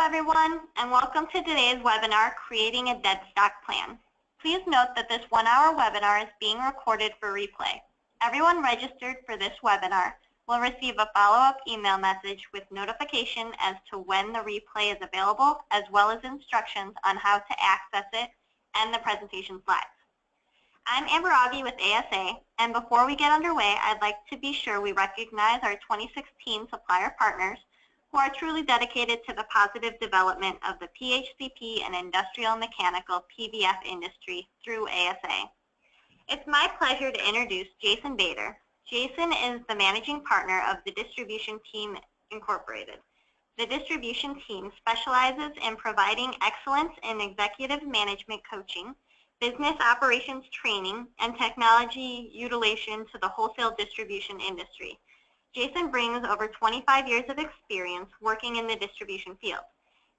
everyone, and welcome to today's webinar, Creating a Dead Stock Plan. Please note that this one-hour webinar is being recorded for replay. Everyone registered for this webinar will receive a follow-up email message with notification as to when the replay is available, as well as instructions on how to access it and the presentation slides. I'm Amber Augie with ASA, and before we get underway, I'd like to be sure we recognize our 2016 supplier partners who are truly dedicated to the positive development of the PHCP and industrial mechanical PVF industry through ASA. It's my pleasure to introduce Jason Bader. Jason is the managing partner of the Distribution Team Incorporated. The distribution team specializes in providing excellence in executive management coaching, business operations training, and technology utilization to the wholesale distribution industry. Jason brings over 25 years of experience working in the distribution field.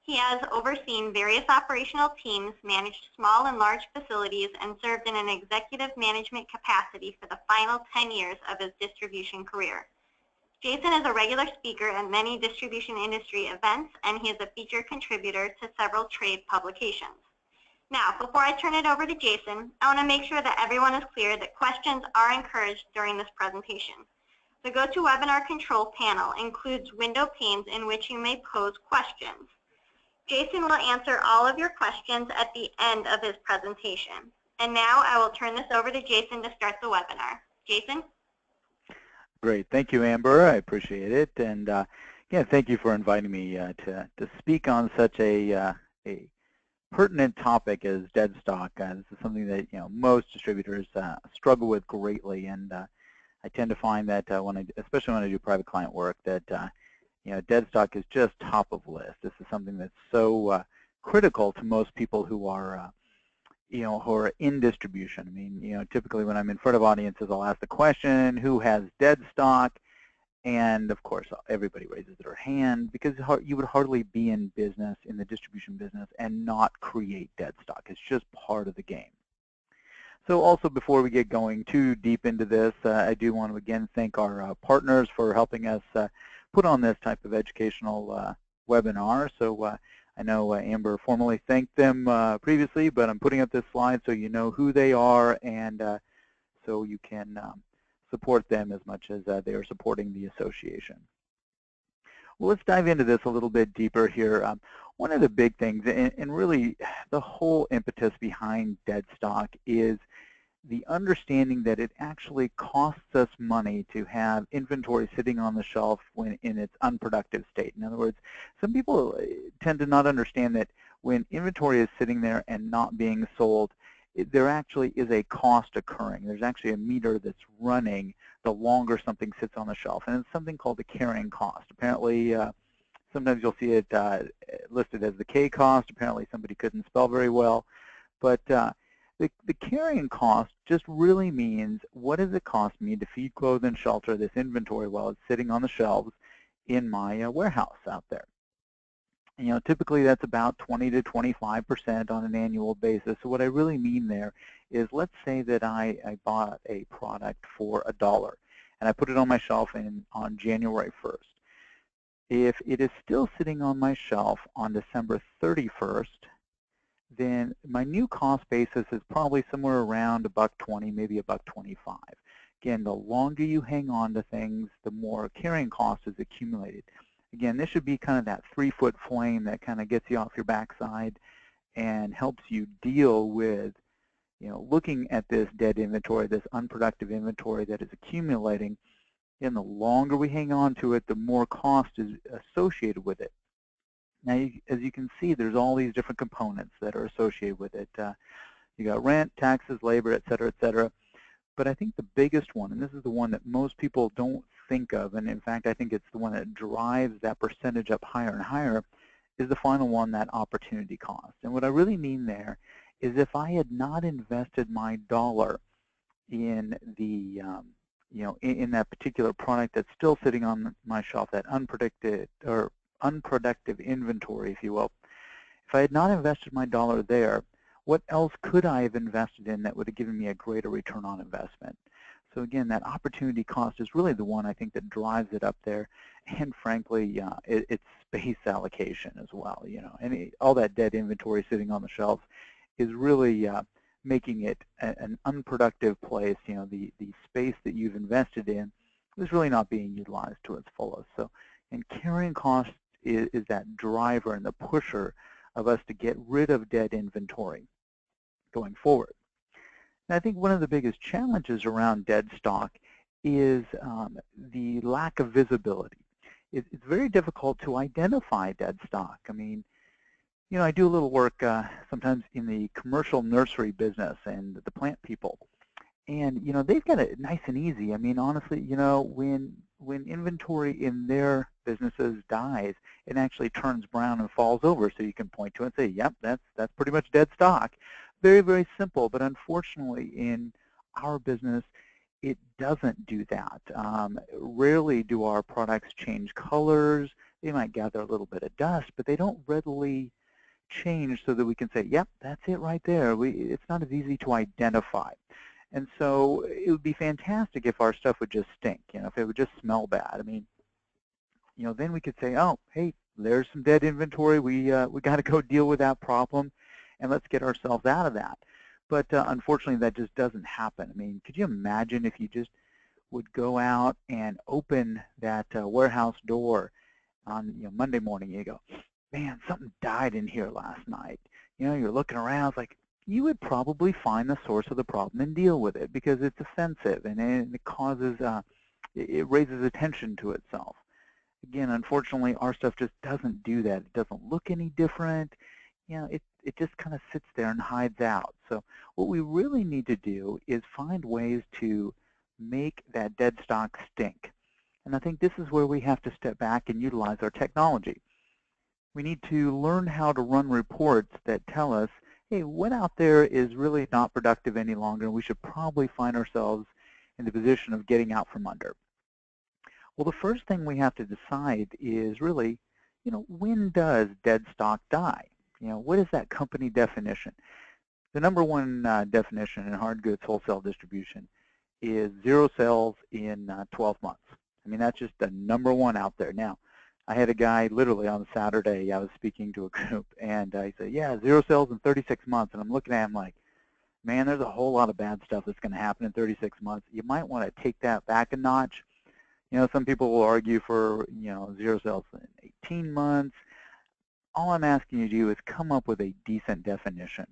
He has overseen various operational teams, managed small and large facilities, and served in an executive management capacity for the final 10 years of his distribution career. Jason is a regular speaker at many distribution industry events, and he is a featured contributor to several trade publications. Now, before I turn it over to Jason, I want to make sure that everyone is clear that questions are encouraged during this presentation. The GoToWebinar control panel includes window panes in which you may pose questions. Jason will answer all of your questions at the end of his presentation. And now I will turn this over to Jason to start the webinar. Jason? Great. Thank you, Amber. I appreciate it. And yeah, thank you for inviting me to speak on such a pertinent topic as dead stock. This is something that most distributors struggle with greatly, and I tend to find that especially when I do private client work, that dead stock is just top of list. This is something that's so critical to most people who are who are in distribution. I mean, typically when I'm in front of audiences, I'll ask the question, who has dead stock? And of course, everybody raises their hand, because you would hardly be in business, in the distribution business, and not create dead stock. It's just part of the game. So also, before we get going too deep into this, I do want to again thank our partners for helping us put on this type of educational webinar. So I know Amber formally thanked them previously, but I'm putting up this slide so you know who they are, and so you can support them as much as they are supporting the association. Well, let's dive into this a little bit deeper here. One of the big things, and really the whole impetus behind dead stock, is the understanding that it actually costs us money to have inventory sitting on the shelf when in its unproductive state. In other words, some people tend to not understand that when inventory is sitting there and not being sold, there actually is a cost occurring. There's actually a meter that's running the longer something sits on the shelf, and it's something called the carrying cost. Apparently, sometimes you'll see it listed as the K cost. Apparently, somebody couldn't spell very well. But the carrying cost just really means, what does it cost me to feed, clothe, and shelter this inventory while it's sitting on the shelves in my warehouse out there? And, typically that's about 20 to 25% on an annual basis. So what I really mean there is, let's say that I bought a product for $1 and I put it on my shelf on January 1st. If it is still sitting on my shelf on December 31st, then my new cost basis is probably somewhere around $1.20, maybe $1.25. Again, the longer you hang on to things, the more carrying cost is accumulated. Again, this should be kind of that 3-foot flame that kind of gets you off your backside and helps you deal with, looking at this dead inventory, this unproductive inventory that is accumulating. And the longer we hang on to it, the more cost is associated with it. Now, as you can see, there's all these different components that are associated with it. You got rent, taxes, labor, et cetera, et cetera. But I think the biggest one, and this is the one that most people don't think of, and in fact I think it's the one that drives that percentage up higher and higher, is the final one, that opportunity cost. And what I really mean there is, if I had not invested my dollar in the in that particular product that's still sitting on my shelf, that unproductive inventory, if you will, if I had not invested my dollar there, what else could I have invested in that would have given me a greater return on investment? So again, that opportunity cost is really the one I think that drives it up there, and frankly, it's space allocation as well. All that dead inventory sitting on the shelves is really making it an unproductive place. The space that you've invested in is really not being utilized to its fullest. So, and carrying cost is that driver and the pusher of us to get rid of dead inventory going forward. And I think one of the biggest challenges around dead stock is the lack of visibility. It's very difficult to identify dead stock. I mean, I do a little work sometimes in the commercial nursery business and the plant people. And, they've got it nice and easy. I mean, honestly, when inventory in their businesses dies, it actually turns brown and falls over. So you can point to it and say, yep, that's pretty much dead stock. Very, very simple. But unfortunately, in our business, it doesn't do that. Rarely do our products change colors. They might gather a little bit of dust, but they don't readily change so that we can say, yep, that's it right there. It's not as easy to identify. And so it would be fantastic if our stuff would just stink, if it would just smell bad. I mean, then we could say, oh, hey, there's some dead inventory. We got to go deal with that problem, and let's get ourselves out of that. But unfortunately, that just doesn't happen. I mean, could you imagine if you just would go out and open that warehouse door on Monday morning? You go, man, something died in here last night. You're looking around, it's like, you would probably find the source of the problem and deal with it because it's offensive and it causes, it raises attention to itself. Again, unfortunately, our stuff just doesn't do that. It doesn't look any different. It just kind of sits there and hides out. So what we really need to do is find ways to make that dead stock stink. And I think this is where we have to step back and utilize our technology. We need to learn how to run reports that tell us, hey, what out there is really not productive any longer, and we should probably find ourselves in the position of getting out from under. Well, the first thing we have to decide is really, when does dead stock die? What is that company definition? The number one definition in hard goods wholesale distribution is 0 sales in 12 months. I mean, that's just the number one out there. Now, I had a guy literally on Saturday, I was speaking to a group, and I said, yeah, 0 sales in 36 months. And I'm looking at him like, man, there's a whole lot of bad stuff that's going to happen in 36 months. You might want to take that back a notch. Some people will argue for, 0 sales in 18 months. All I'm asking you to do is come up with a decent definition.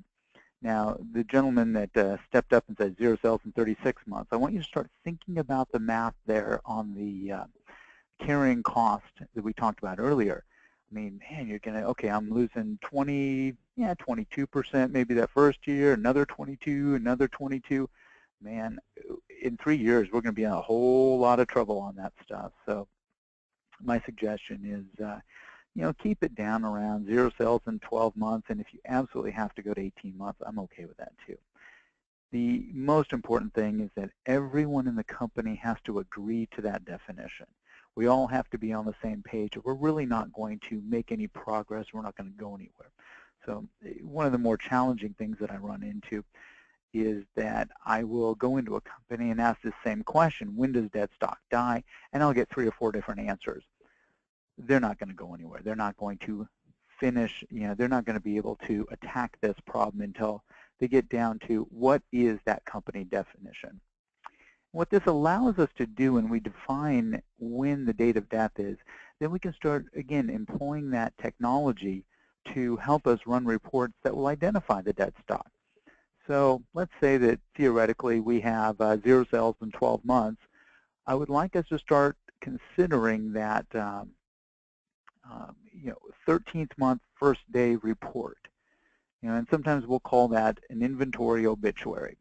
Now, the gentleman that stepped up and said 0 sales in 36 months, I want you to start thinking about the math there on the carrying cost that we talked about earlier. I mean, man, you're going to, okay, I'm losing 22% maybe that first year, another 22, another 22. Man, in 3 years, we're going to be in a whole lot of trouble on that stuff. So my suggestion is, keep it down around 0 sales in 12 months. And if you absolutely have to go to 18 months, I'm okay with that too. The most important thing is that everyone in the company has to agree to that definition. We all have to be on the same page, or we're really not going to make any progress. We're not going to go anywhere. So one of the more challenging things that I run into is that I will go into a company and ask this same question, when does dead stock die? And I'll get 3 or 4 different answers. They're not going to go anywhere. They're not going to finish, they're not going to be able to attack this problem until they get down to what is that company definition. What this allows us to do when we define when the date of death is, then we can start, again, employing that technology to help us run reports that will identify the dead stock. So let's say that theoretically we have 0 sales in 12 months. I would like us to start considering that 13th month first day report. And sometimes we'll call that an inventory obituary.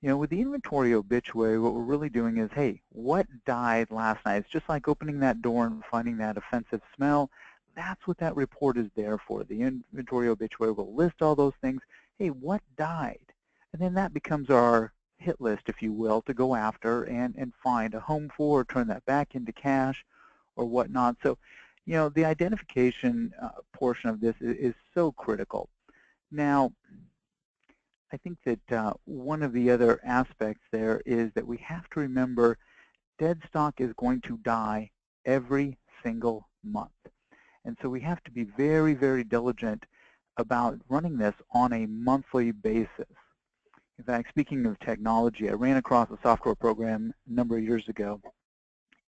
With the inventory obituary, what we're really doing is, hey, what died last night? It's just like opening that door and finding that offensive smell. That's what that report is there for. The inventory obituary will list all those things. Hey, what died? And then that becomes our hit list, if you will, to go after and find a home for, or turn that back into cash or whatnot. So, the identification portion of this is so critical. Now, I think that one of the other aspects there is that we have to remember dead stock is going to die every single month. And so we have to be very, very diligent about running this on a monthly basis. In fact, speaking of technology, I ran across a software program a number of years ago,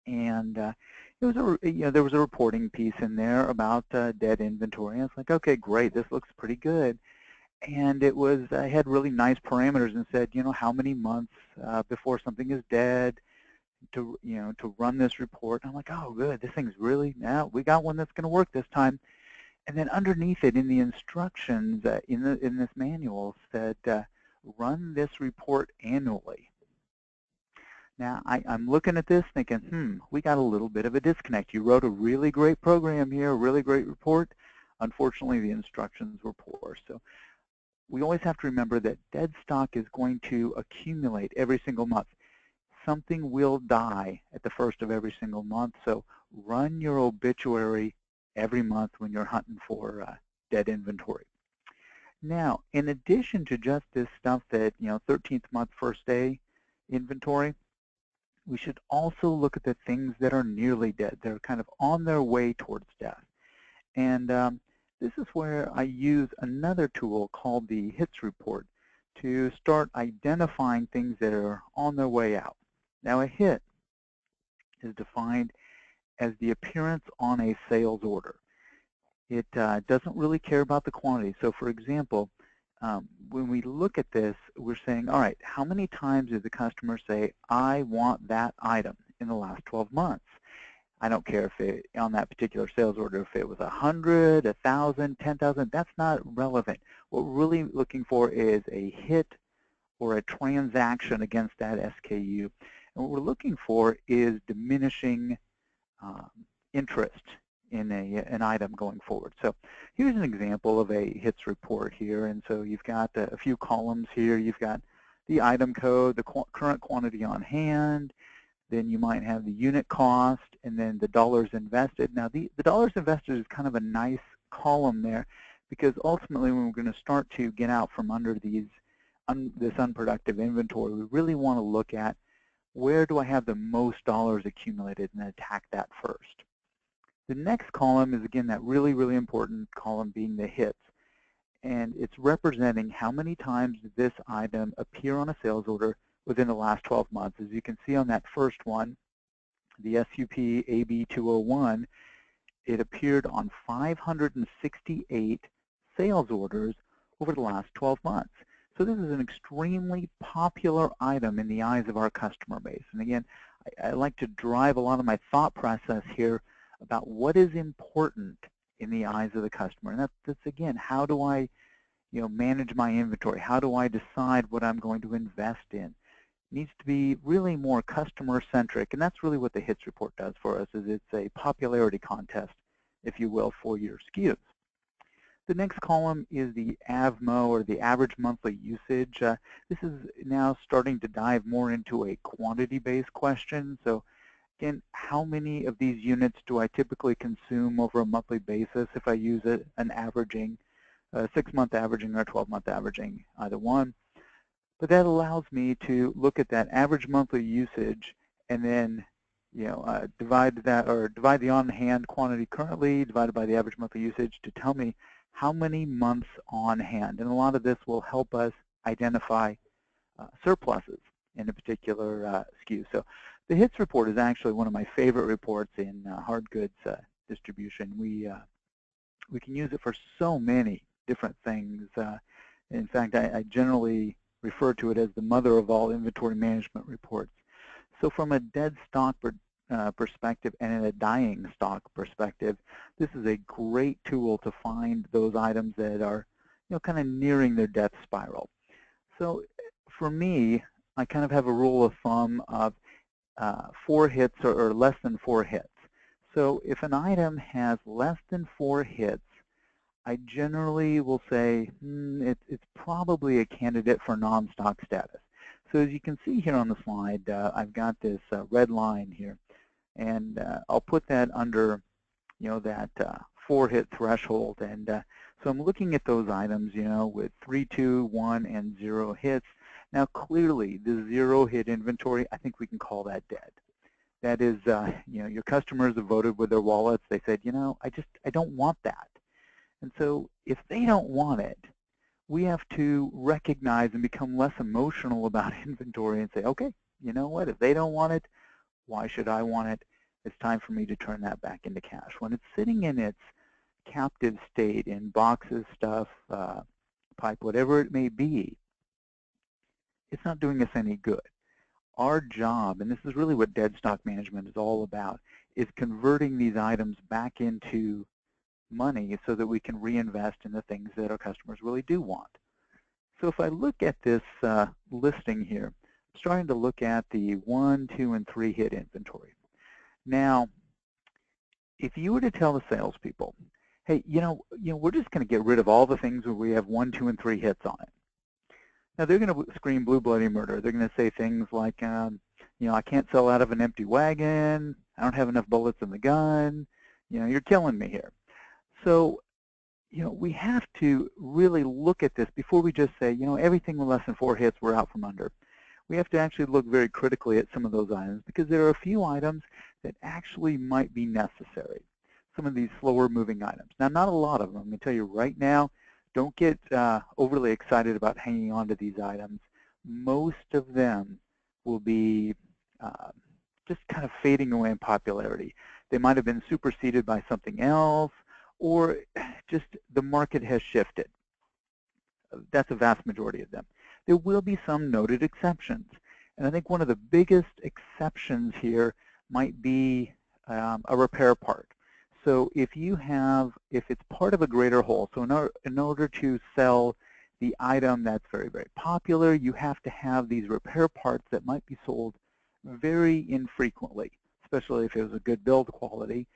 and it was there was a reporting piece in there about dead inventory. And it's like, okay, great, this looks pretty good. And it was, I had really nice parameters and said, how many months before something is dead to run this report. And I'm like, oh, good, this thing's really, now we got one that's going to work this time. And then underneath it in the instructions in this manual said, run this report annually. Now, I'm looking at this thinking, we got a little bit of a disconnect. You wrote a really great program here, a really great report. Unfortunately, the instructions were poor. So we always have to remember that dead stock is going to accumulate every single month. Something will die at the first of every single month, so run your obituary every month when you're hunting for dead inventory. Now, in addition to just this stuff that, 13th month, first day inventory, we should also look at the things that are nearly dead. They're kind of on their way towards death. And this is where I use another tool called the HITS report to start identifying things that are on their way out. Now, a hit is defined as the appearance on a sales order. It doesn't really care about the quantity. So, for example, when we look at this, we're saying, all right, how many times did the customer say, I want that item in the last 12 months? I don't care if it, on that particular sales order, if it was 100, 1,000, 10,000, that's not relevant. What we're really looking for is a hit or a transaction against that SKU. And what we're looking for is diminishing interest in an item going forward. So here's an example of a HITS report here. And so you've got a few columns here. You've got the item code, the current quantity on hand, then you might have the unit cost, and then the dollars invested. Now, the dollars invested is kind of a nice column there, because ultimately when we're going to start to get out from under this unproductive inventory, we really want to look at where do I have the most dollars accumulated and attack that first. The next column is, again, that really, really important column being the hits. And it's representing how many times did this item appear on a sales order within the last 12 months. As you can see on that first one, the SUP AB201, it appeared on 568 sales orders over the last 12 months. So this is an extremely popular item in the eyes of our customer base. And again, I like to drive a lot of my thought process here about what is important in the eyes of the customer. And that's again, how do I manage my inventory? How do I decide what I'm going to invest in? It needs to be really more customer-centric, and that's really what the HITS report does for us, is it's a popularity contest, if you will, for your SKUs. The next column is the Avma, or the average monthly usage. This is now starting to dive more into a quantity-based question. So again, how many of these units do I typically consume over a monthly basis if I use an averaging, 6-month averaging or 12-month averaging, either one. But that allows me to look at that average monthly usage and then divide the on-hand quantity currently divided by the average monthly usage to tell me how many months on hand. And a lot of this will help us identify surpluses in a particular SKU. So the HITS report is actually one of my favorite reports in hard goods distribution. We can use it for so many different things. In fact, I generally refer to it as the mother of all inventory management reports. So from a dead stock perspective and a dying stock perspective, this is a great tool to find those items that are kind of nearing their death spiral. So for me, I kind of have a rule of thumb of 4 hits or less than 4 hits. So if an item has less than 4 hits, I generally will say it's probably a candidate for non-stock status. So as you can see here on the slide, I've got this red line here, and I'll put that under that 4-hit threshold. And so I'm looking at those items, with 3, 2, 1, and 0 hits. Now, clearly, the 0-hit inventory, I think we can call that dead. That is, your customers have voted with their wallets. They said, I don't want that. And so if they don't want it, we have to recognize and become less emotional about inventory and say, okay, you know what? If they don't want it, why should I want it? It's time for me to turn that back into cash. When it's sitting in its captive state, in boxes, stuff, pipe, whatever it may be, it's not doing us any good. Our job, and this is really what dead stock management is all about, is converting these items back into money so that we can reinvest in the things that our customers really do want. So if I look at this listing here, I'm starting to look at the 1, 2, and 3 hit inventory. Now, if you were to tell the salespeople, hey, we're just going to get rid of all the things where we have 1, 2, and 3 hits on it. Now, they're going to scream blue bloody murder. They're going to say things like, I can't sell out of an empty wagon. I don't have enough bullets in the gun. You're killing me here. So, we have to really look at this before we just say, everything with less than 4 hits, we're out from under. We have to actually look very critically at some of those items because there are a few items that actually might be necessary, some of these slower moving items. Now, not a lot of them. I'm going to tell you right now, don't get overly excited about hanging on to these items. Most of them will be just kind of fading away in popularity. They might have been superseded by something else, or just the market has shifted. That's a vast majority of them. There will be some noted exceptions. And I think one of the biggest exceptions here might be a repair part. So if it's part of a greater whole, so in order to sell the item that's very, very popular, you have to have these repair parts that might be sold very infrequently, especially if it was a good build quality.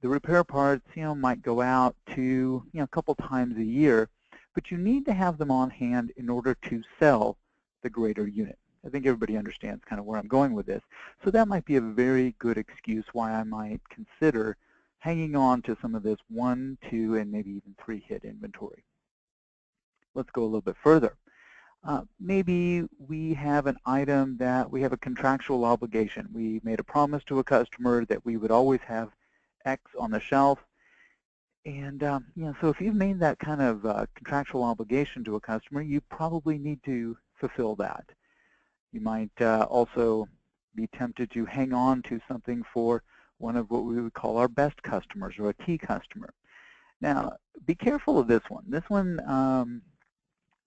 The repair parts, might go out to, a couple times a year, but you need to have them on hand in order to sell the greater unit. I think everybody understands kind of where I'm going with this. So that might be a very good excuse why I might consider hanging on to some of this 1, 2, and maybe even 3 hit inventory. Let's go a little bit further. Maybe we have an item that we have a contractual obligation. We made a promise to a customer that we would always have X on the shelf. And so if you've made that kind of contractual obligation to a customer, you probably need to fulfill that. You might also be tempted to hang on to something for one of what we would call our best customers or a key customer. Now, be careful of this one. This one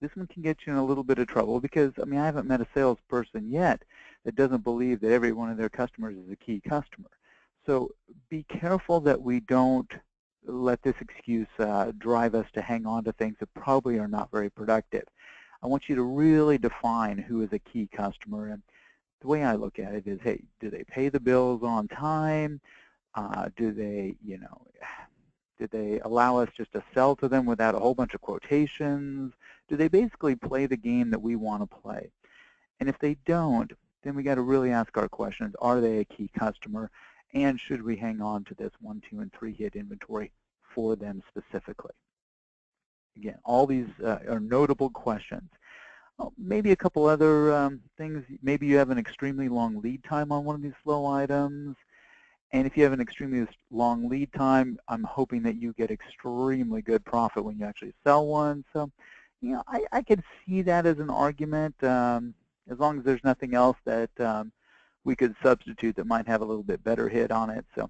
can get you in a little bit of trouble because, I haven't met a salesperson yet that doesn't believe that every one of their customers is a key customer. So be careful that we don't let this excuse drive us to hang on to things that probably are not very productive. I want you to really define who is a key customer. And the way I look at it is, hey, do they pay the bills on time? Do they, did they allow us just to sell to them without a whole bunch of quotations? Do they basically play the game that we want to play? And if they don't, then we got to really ask our questions. Are they a key customer? And should we hang on to this 1, 2, and 3 hit inventory for them specifically? Again, all these are notable questions. Maybe a couple other things. Maybe you have an extremely long lead time on one of these slow items. And if you have an extremely long lead time, I'm hoping that you get extremely good profit when you actually sell one. So, I could see that as an argument, as long as there's nothing else that we could substitute that might have a little bit better hit on it. So,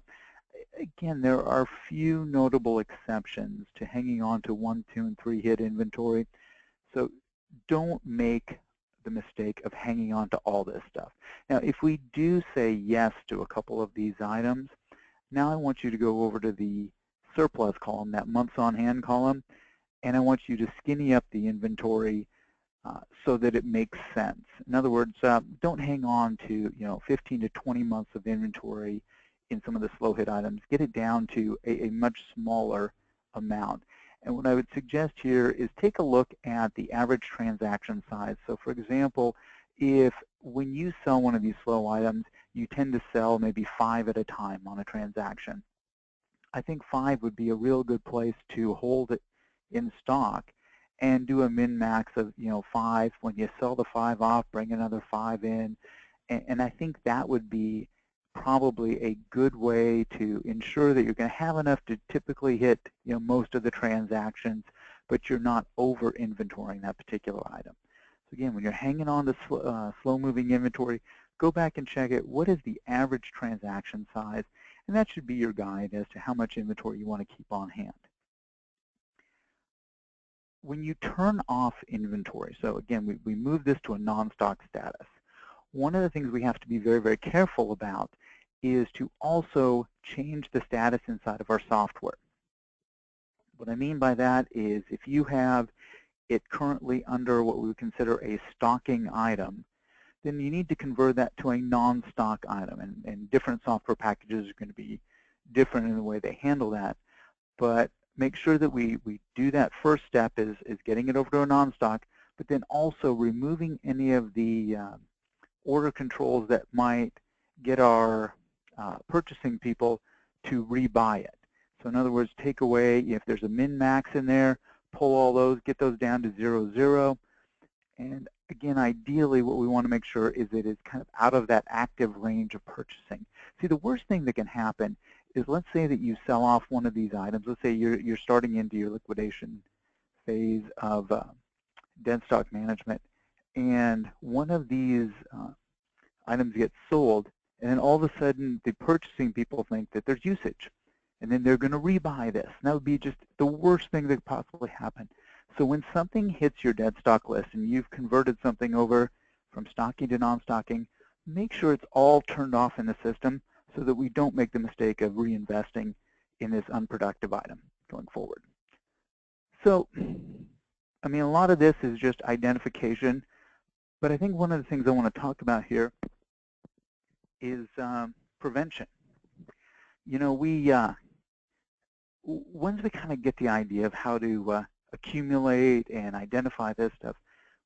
again, there are few notable exceptions to hanging on to 1, 2, and 3 hit inventory. So don't make the mistake of hanging on to all this stuff. Now, if we do say yes to a couple of these items, now I want you to go over to the surplus column, that months on hand column, and I want you to skinny up the inventory so that it makes sense. In other words, don't hang on to 15 to 20 months of inventory in some of the slow hit items. Get it down to a much smaller amount. And what I would suggest here is take a look at the average transaction size. So for example, if when you sell one of these slow items, you tend to sell maybe 5 at a time on a transaction, I think 5 would be a real good place to hold it in stock and do a min-max of 5. When you sell the 5 off, bring another 5 in, and I think that would be probably a good way to ensure that you're going to have enough to typically hit most of the transactions, but you're not over inventorying that particular item. So again, when you're hanging on to slow-moving inventory, go back and check it. What is the average transaction size? And that should be your guide as to how much inventory you want to keep on hand. When you turn off inventory, so again, we move this to a non-stock status. One of the things we have to be very, very careful about is to also change the status inside of our software. What I mean by that is if you have it currently under what we would consider a stocking item, then you need to convert that to a non-stock item. And different software packages are going to be different in the way they handle that. But make sure that we do that first step is getting it over to a non-stock, but then also removing any of the order controls that might get our purchasing people to rebuy it. So in other words, take away, if there's a min-max in there, pull all those, get those down to 0, 0. And again, ideally, what we want to make sure is that it's kind of out of that active range of purchasing. See, the worst thing that can happen is, let's say that you sell off one of these items. Let's say you're starting into your liquidation phase of dead stock management, and one of these items gets sold, and then all of a sudden the purchasing people think that there's usage, and then they're going to rebuy this. And that would be just the worst thing that could possibly happen. So when something hits your dead stock list and you've converted something over from stocking to non-stocking, make sure it's all turned off in the system so that we don't make the mistake of reinvesting in this unproductive item going forward. So, I mean, a lot of this is just identification, but I think one of the things I want to talk about here is prevention. Once we kind of get the idea of how to accumulate and identify this stuff,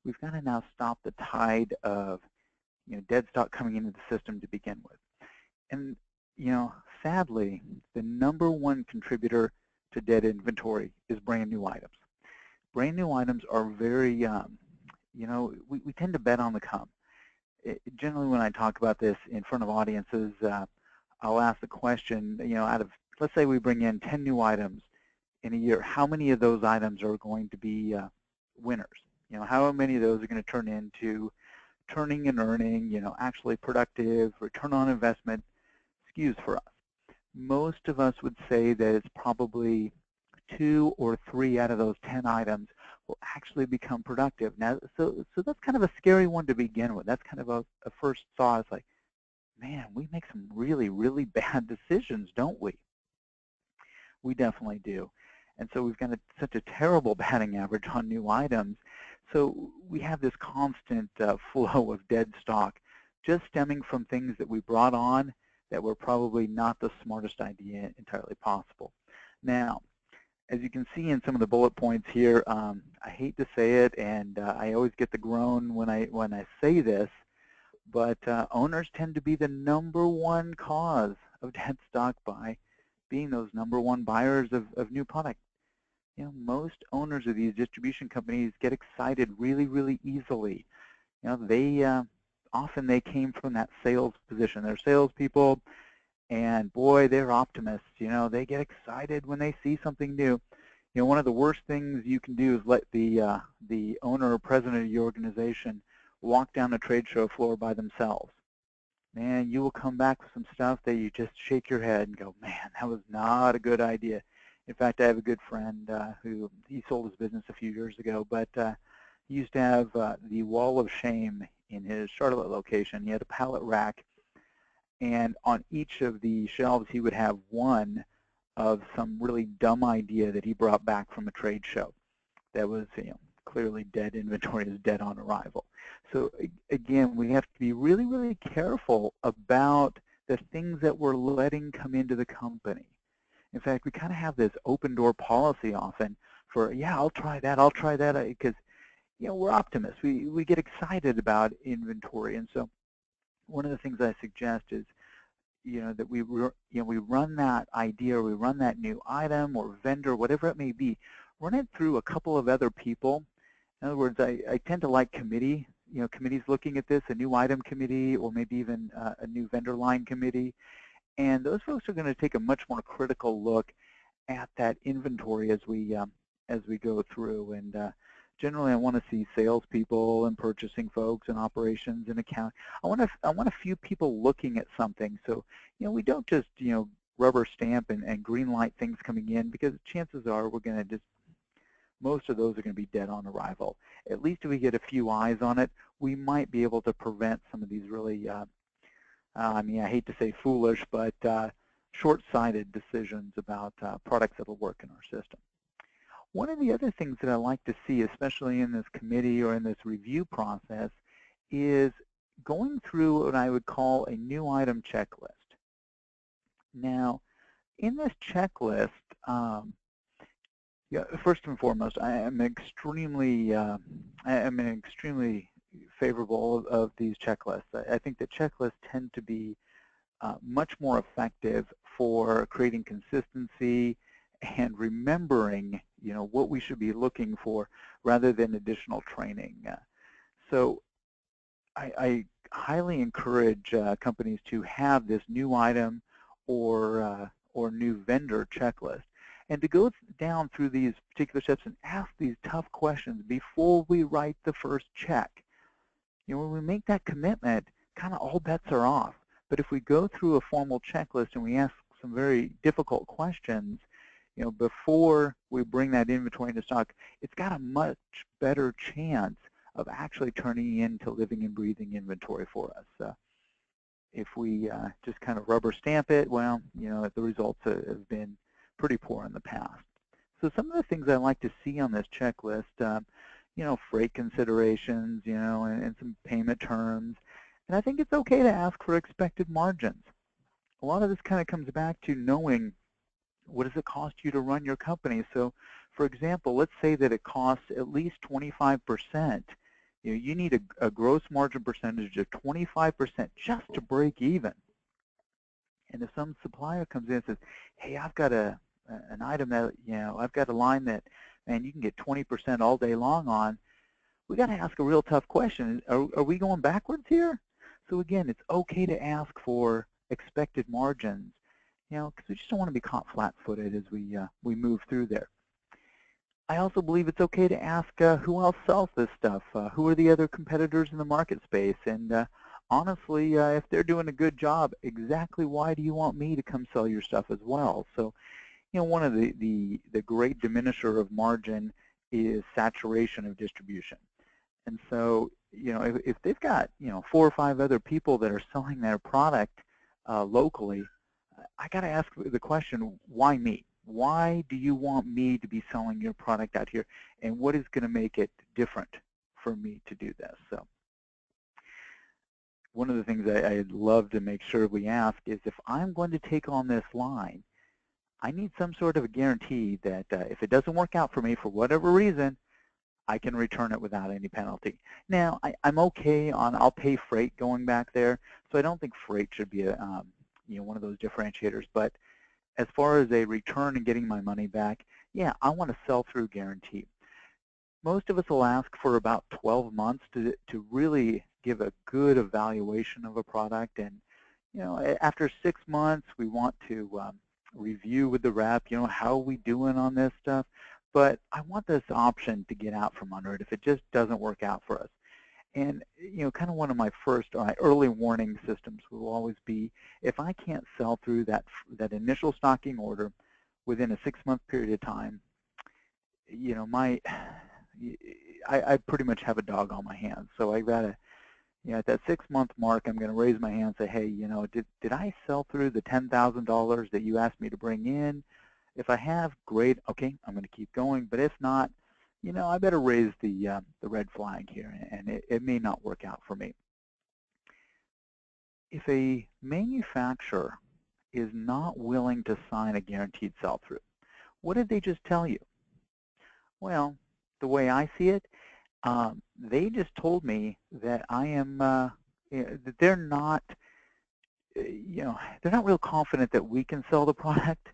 we've got to now stop the tide of dead stock coming into the system to begin with. And sadly, the #1 contributor to dead inventory is brand new items. Brand new items are very, we tend to bet on the come. Generally, when I talk about this in front of audiences, I'll ask the question, out of, let's say we bring in 10 new items in a year, how many of those items are going to be winners? How many of those are going to turn into turning and earning, actually productive, return on investment SKUs for us? Most of us would say that it's probably 2 or 3 out of those 10 items will actually become productive. Now, so that's kind of a scary one to begin with. That's kind of a first thought. It's like, man, we make some really, really bad decisions, don't we? We definitely do. And so we've got such a terrible batting average on new items. So we have this constant flow of dead stock just stemming from things that we brought on that were probably not the smartest idea entirely possible. Now, as you can see in some of the bullet points here, I hate to say it, and I always get the groan when I say this, but owners tend to be the #1 cause of dead stock by being those #1 buyers of new product. Most owners of these distribution companies get excited really, really easily. Often they came from that sales position. They're salespeople, and boy, they're optimists. They get excited when they see something new. One of the worst things you can do is let the owner or president of your organization walk down a trade show floor by themselves. Man, you will come back with some stuff that you just shake your head and go, man, that was not a good idea. In fact, I have a good friend who he sold his business a few years ago, but he used to have the wall of shame in his Charlotte location. He had a pallet rack, and on each of the shelves he would have one of some really dumb idea that he brought back from a trade show that was clearly dead inventory, is dead on arrival. So again, we have to be really, really careful about the things that we're letting come into the company. In fact, we kind of have this open door policy often for, yeah, I'll try that, because we're optimists. We get excited about inventory. And so one of the things I suggest is that we run that idea, or we run that new item or vendor, whatever it may be, run it through a couple of other people. In other words, I tend to like committees looking at this, a new item committee, or maybe even a new vendor line committee. And those folks are going to take a much more critical look at that inventory as we go through. And generally, I want to see salespeople and purchasing folks and operations and account. I want a few people looking at something. So we don't just rubber stamp and green light things coming in, because chances are we're going to just, most of those are going to be dead on arrival. At least if we get a few eyes on it, we might be able to prevent some of these really, I hate to say foolish, but short-sighted decisions about products that will work in our system. One of the other things that I like to see, especially in this committee or in this review process, is going through what I would call a new item checklist. Now, in this checklist, first and foremost, I am extremely favorable of these checklists. I think that checklists tend to be much more effective for creating consistency and remembering, what we should be looking for, rather than additional training. So I highly encourage companies to have this new item or new vendor checklist, and to go down through these particular steps and ask these tough questions before we write the first check. When we make that commitment, kind of all bets are off. But if we go through a formal checklist and we ask some very difficult questions, before we bring that inventory into stock, it's got a much better chance of actually turning into living and breathing inventory for us. If we just kind of rubber stamp it, well, the results have been pretty poor in the past. So some of the things I like to see on this checklist, freight considerations, and some payment terms. And I think it's okay to ask for expected margins. A lot of this kind of comes back to knowing, what does it cost you to run your company? So, for example, let's say that it costs at least 25%. You need a gross margin percentage of 25% just to break even. And if some supplier comes in and says, hey, I've got an item that, I've got a line that, man, you can get 20% all day long on, we got to ask a real tough question. Are we going backwards here? So again, it's okay to ask for expected margins, because we just don't want to be caught flat-footed as we move through there. I also believe it's okay to ask who else sells this stuff, who are the other competitors in the market space, and honestly, if they're doing a good job, exactly why do you want me to come sell your stuff as well? So, one of the great diminisher of margin is saturation of distribution. And so, if they've got, 4 or 5 other people that are selling their product locally, I got to ask the question, why me? Why do you want me to be selling your product out here? And what is going to make it different for me to do this? So one of the things I'd love to make sure we ask is, if I'm going to take on this line, I need some sort of a guarantee that if it doesn't work out for me for whatever reason, I can return it without any penalty. Now, I'm okay on, I'll pay freight going back there, so I don't think freight should be a, one of those differentiators. But as far as a return and getting my money back, yeah, I want a sell-through guarantee. Most of us will ask for about 12 months to really give a good evaluation of a product. And, after 6 months, we want to review with the rep, how are we doing on this stuff? But I want this option to get out from under it if it just doesn't work out for us. And, kind of one of my first or my early warning systems will always be, if I can't sell through that initial stocking order within a 6-month period of time, I pretty much have a dog on my hands. So I got to, at that 6-month mark, I'm going to raise my hand and say, hey, did I sell through the $10,000 that you asked me to bring in? If I have, great, okay, I'm going to keep going. But if not, I better raise the red flag here, and it may not work out for me. If a manufacturer is not willing to sign a guaranteed sell-through, what did they just tell you? Well, the way I see it, they just told me that I am, that they're not they're not real confident that we can sell the product.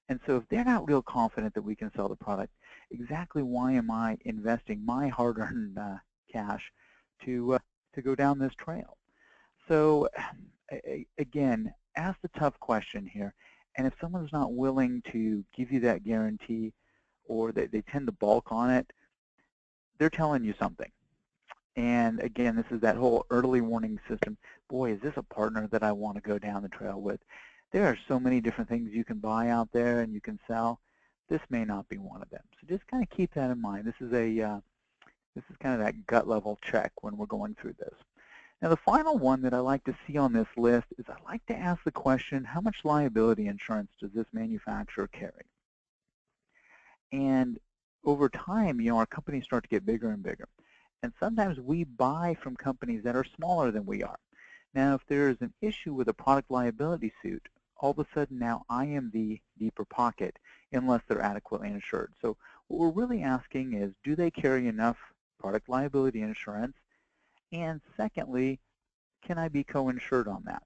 And so if they're not real confident that we can sell the product, exactly why am I investing my hard-earned cash to go down this trail? So again, ask the tough question here. And if someone's not willing to give you that guarantee, or they tend to balk on it, they're telling you something. And again, this is that whole early warning system. Boy, is this a partner that I want to go down the trail with? There are so many different things you can buy out there and you can sell. This may not be one of them. So just kind of keep that in mind. This is kind of that gut level check when we're going through this. Now, the final one that I like to see on this list is I like to ask the question, how much liability insurance does this manufacturer carry? And over time, our companies start to get bigger and bigger. And sometimes we buy from companies that are smaller than we are. Now, if there is an issue with a product liability suit, all of a sudden now I am the deeper pocket unless they're adequately insured. So what we're really asking is, do they carry enough product liability insurance? And secondly, can I be co-insured on that?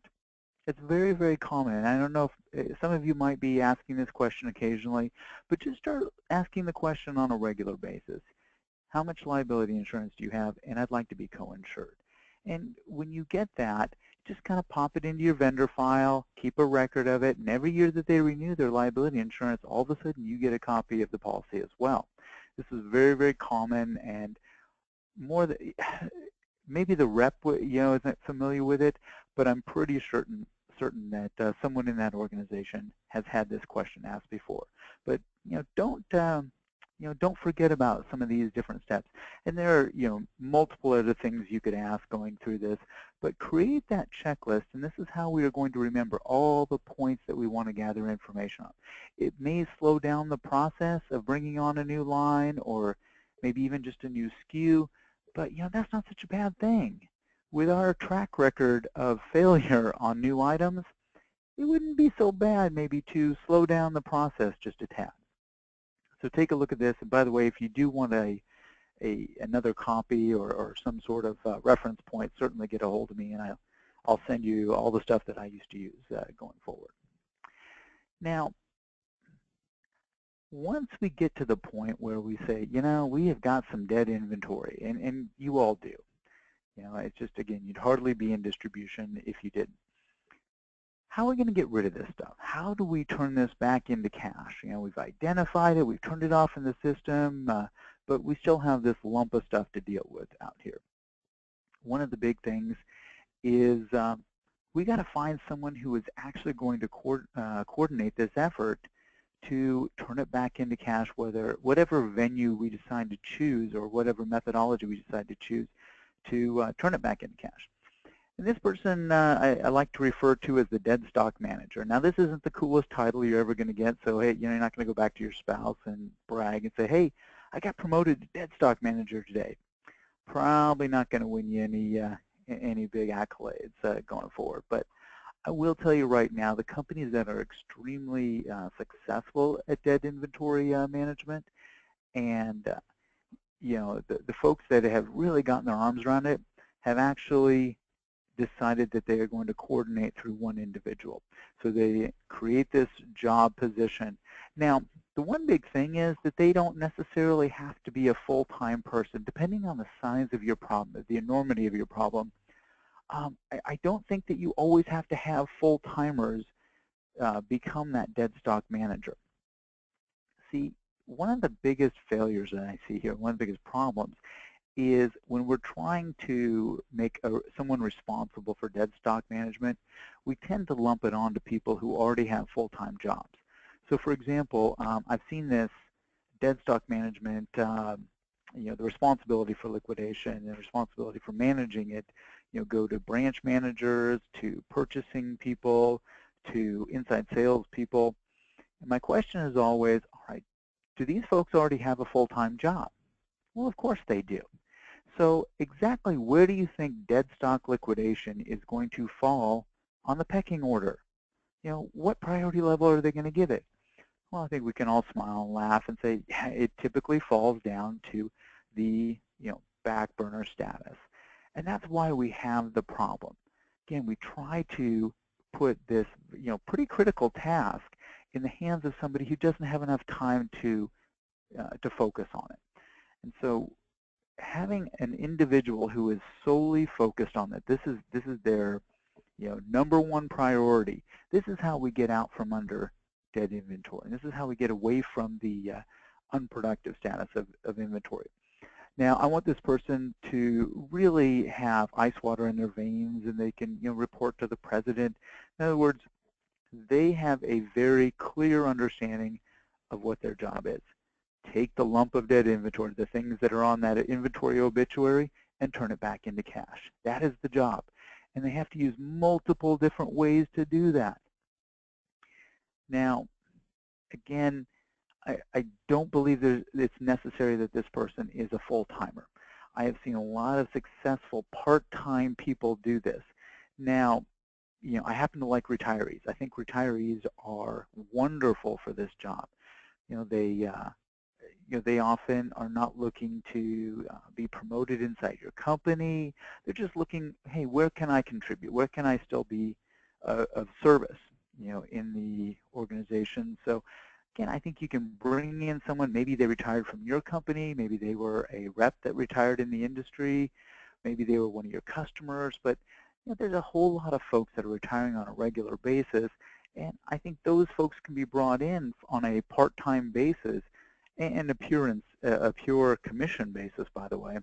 It's very, very common, and I don't know if some of you might be asking this question occasionally, but just start asking the question on a regular basis. How much liability insurance do you have? And I'd like to be co-insured. And when you get that, just kind of pop it into your vendor file, keep a record of it, and every year that they renew their liability insurance, all of a sudden you get a copy of the policy as well. This is very, very common, and maybe the rep isn't familiar with it, but I'm pretty certain that someone in that organization has had this question asked before. But don't forget about some of these different steps. And there are multiple other things you could ask going through this, but create that checklist, and this is how we are going to remember all the points that we want to gather information on. It may slow down the process of bringing on a new line, or maybe even just a new SKU, but that's not such a bad thing. With our track record of failure on new items, it wouldn't be so bad maybe to slow down the process just a tad. So take a look at this. And by the way, if you do want another copy or some sort of reference point, certainly get a hold of me, and I'll send you all the stuff that I used to use going forward. Now, once we get to the point where we say, we have got some dead inventory, and you all do. It's just, again, you'd hardly be in distribution if you didn't. How are we going to get rid of this stuff? How do we turn this back into cash? We've identified it, we've turned it off in the system, but we still have this lump of stuff to deal with out here. One of the big things is we got to find someone who is actually going to coordinate this effort to turn it back into cash, whatever venue we decide to choose or whatever methodology we decide to choose to turn it back into cash. And this person I like to refer to as the dead stock manager. Now, this isn't the coolest title you're ever going to get, so hey, you're not going to go back to your spouse and brag and say, hey, I got promoted to dead stock manager today. Probably not going to win you any big accolades going forward. But I will tell you right now, the companies that are extremely successful at dead inventory management, and the folks that have really gotten their arms around it have actually decided that they are going to coordinate through one individual. So they create this job position. Now, the one big thing is that they don't necessarily have to be a full-time person. Depending on the size of your problem, the enormity of your problem, I don't think that you always have to have full-timers become that dead stock manager. See, one of the biggest failures that I see here, one of the biggest problems, is when we're trying to make someone responsible for dead stock management, we tend to lump it on to people who already have full-time jobs. So for example, I've seen this dead stock management, the responsibility for liquidation and the responsibility for managing it, go to branch managers, to purchasing people, to inside sales people. And my question is always, all right, do these folks already have a full-time job? Well, of course they do. So exactly where do you think dead stock liquidation is going to fall on the pecking order? What priority level are they going to give it? Well, I think we can all smile and laugh and say, yeah, it typically falls down to the back burner status. And that's why we have the problem. Again, we try to put this, pretty critical task in the hands of somebody who doesn't have enough time to focus on it. And so having an individual who is solely focused on that, this is their number one priority. This is how we get out from under dead inventory. This is how we get away from the unproductive status of inventory. Now, I want this person to really have ice water in their veins, and they can report to the president. In other words, they have a very clear understanding of what their job is. Take the lump of dead inventory, the things that are on that inventory obituary, and turn it back into cash. That is the job. And they have to use multiple different ways to do that. Now, again, I don't believe it's necessary that this person is a full-timer. I have seen a lot of successful part-time people do this. Now, I happen to like retirees. I think retirees are wonderful for this job. They often are not looking to be promoted inside your company. They're just looking, hey, where can I contribute? Where can I still be of service, in the organization? So, again, I think you can bring in someone. Maybe they retired from your company. Maybe they were a rep that retired in the industry. Maybe they were one of your customers. But there's a whole lot of folks that are retiring on a regular basis, and I think those folks can be brought in on a part-time basis and a pure commission basis, by the way,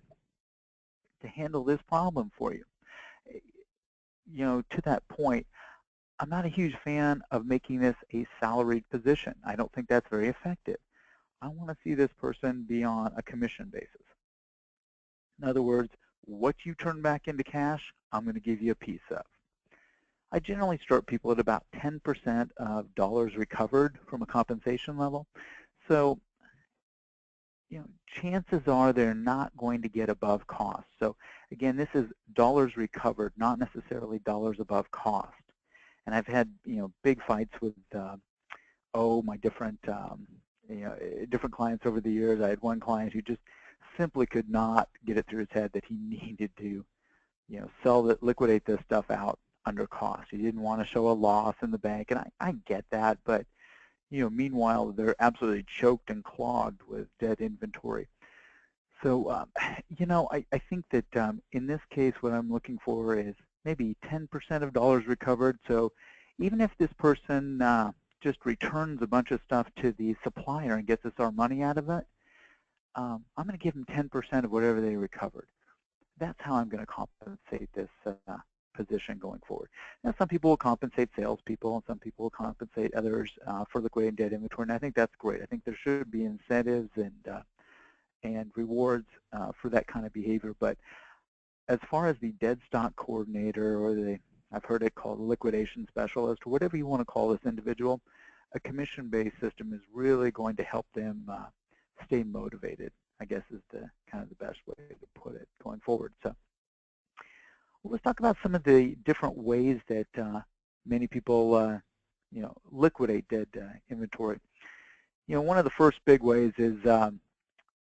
to handle this problem for you. To that point, I'm not a huge fan of making this a salaried position. I don't think that's very effective. I want to see this person be on a commission basis. In other words, what you turn back into cash, I'm going to give you a piece of. I generally start people at about 10% of dollars recovered from a compensation level. So, chances are they're not going to get above cost. So, again, this is dollars recovered, not necessarily dollars above cost. And I've had, big fights with, my different, different clients over the years. I had one client who just simply could not get it through his head that he needed to, liquidate this stuff out under cost. He didn't want to show a loss in the bank, and I get that, but, meanwhile, they're absolutely choked and clogged with dead inventory. So, I think that in this case, what I'm looking for is maybe 10% of dollars recovered. So even if this person just returns a bunch of stuff to the supplier and gets us our money out of it, I'm going to give them 10% of whatever they recovered. That's how I'm going to compensate this position going forward. Now, some people will compensate salespeople, and some people will compensate others for liquidating dead inventory, and I think that's great. I think there should be incentives and rewards for that kind of behavior. But as far as the dead stock coordinator, or I've heard it called liquidation specialist, or whatever you want to call this individual, a commission-based system is really going to help them stay motivated, I guess is the kind of the best way to put it going forward. So let's talk about some of the different ways that many people liquidate dead inventory. One of the first big ways is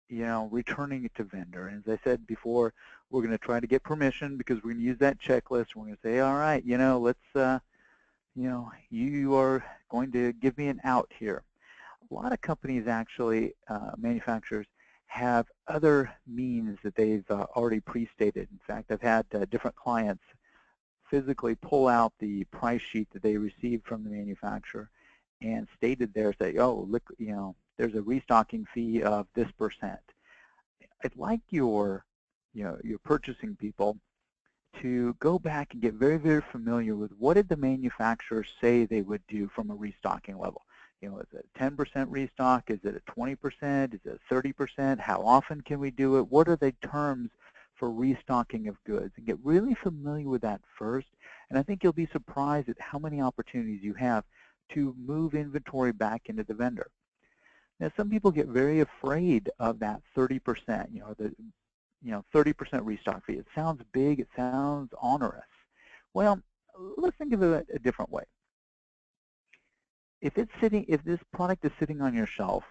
returning it to vendor. And as I said before, we're going to try to get permission because we're going to use that checklist. We're going to say, all right, let's, you are going to give me an out here. A lot of companies actually, manufacturers, have other means that they've already pre-stated. In fact, I've had different clients physically pull out the price sheet that they received from the manufacturer and stated there, say, oh, look, there's a restocking fee of this percent. I'd like your purchasing people to go back and get very, very familiar with what did the manufacturer say they would do from a restocking level. Is it a 10% restock? Is it a 20%? Is it 30%? How often can we do it? What are the terms for restocking of goods? And get really familiar with that first. And I think you'll be surprised at how many opportunities you have to move inventory back into the vendor. Now, some people get very afraid of that 30%, the 30% restock fee. It sounds big. It sounds onerous. Well, let's think of it a different way. If this product is sitting on your shelf,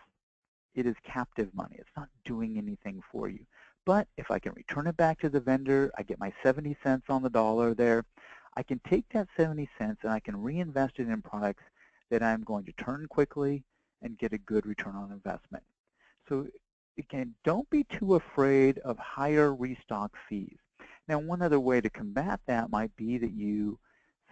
it is captive money. It's not doing anything for you. But if I can return it back to the vendor, I get my 70 cents on the dollar there. I can take that 70 cents and I can reinvest it in products that I'm going to turn quickly and get a good return on investment. So again, don't be too afraid of higher restock fees. Now, one other way to combat that might be that you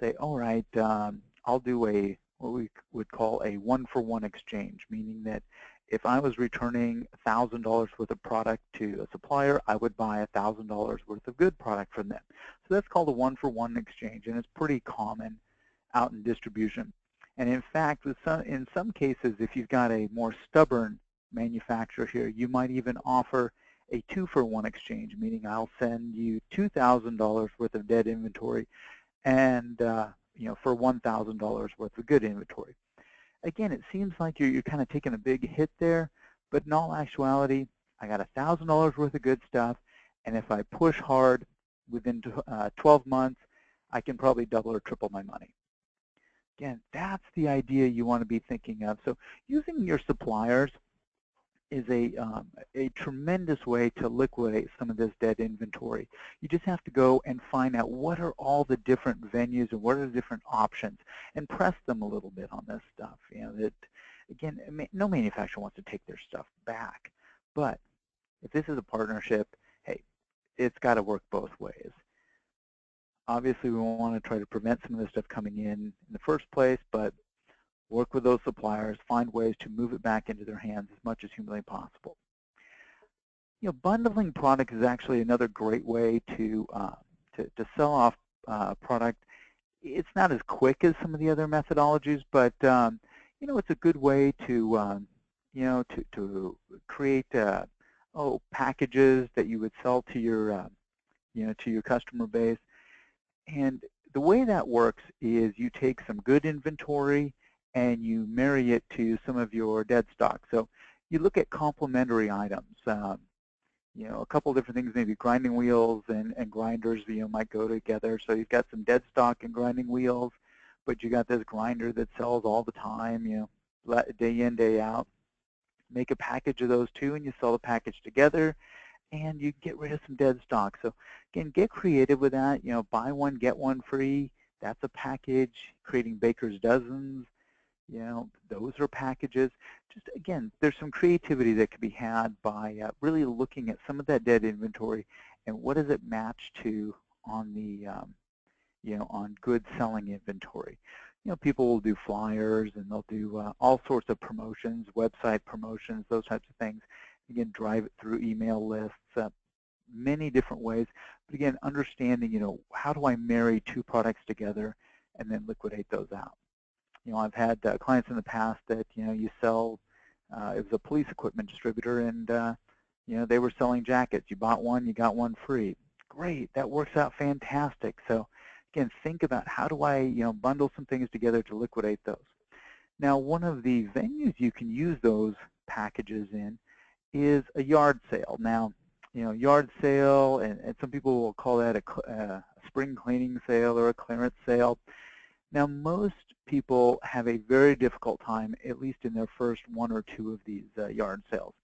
say, all right, I'll do what we would call a one-for-one exchange, meaning that if I was returning $1,000 worth of product to a supplier, I would buy $1,000 worth of good product from them. So that's called a one-for-one exchange, and it's pretty common out in distribution. And in fact, in some cases, if you've got a more stubborn manufacturer here, you might even offer a two-for-one exchange, meaning I'll send you $2,000 worth of dead inventory and for $1,000 worth of good inventory. Again, it seems like you're kind of taking a big hit there, but in all actuality, I got $1,000 worth of good stuff, and if I push hard within 12 months, I can probably double or triple my money. Again, that's the idea you want to be thinking of. So using your suppliers is a tremendous way to liquidate some of this dead inventory. You just have to go and find out what are all the different venues and what are the different options and press them a little bit on this stuff. That, again, no manufacturer wants to take their stuff back. But if this is a partnership, hey, it's got to work both ways. Obviously, we want to try to prevent some of this stuff coming in the first place, but work with those suppliers, find ways to move it back into their hands as much as humanly possible. Bundling products is actually another great way to sell off product. It's not as quick as some of the other methodologies, but it's a good way to to create packages that you would sell to your to your customer base. And the way that works is you take some good inventory and you marry it to some of your dead stock. So you look at complementary items. A couple different things, maybe grinding wheels and grinders might go together. So you've got some dead stock and grinding wheels, but you got this grinder that sells all the time, day in, day out. Make a package of those two and you sell the package together and you get rid of some dead stock. So again, get creative with that. Buy one, get one free. That's a package. Creating baker's dozens. Those are packages. Just again, there's some creativity that can be had by really looking at some of that dead inventory and what does it match to on the, on good selling inventory. People will do flyers and they'll do all sorts of promotions, website promotions, those types of things. Again, drive it through email lists, many different ways. But again, understanding, how do I marry two products together and then liquidate those out? I've had clients in the past that, you sell, it was a police equipment distributor and, they were selling jackets. You bought one, you got one free. Great, that works out fantastic. So again, think about how do I, bundle some things together to liquidate those. Now, one of the venues you can use those packages in is a yard sale. Now, yard sale, and some people will call that a spring cleaning sale or a clearance sale. Now, most people have a very difficult time, at least in their first one or two of these yard sales.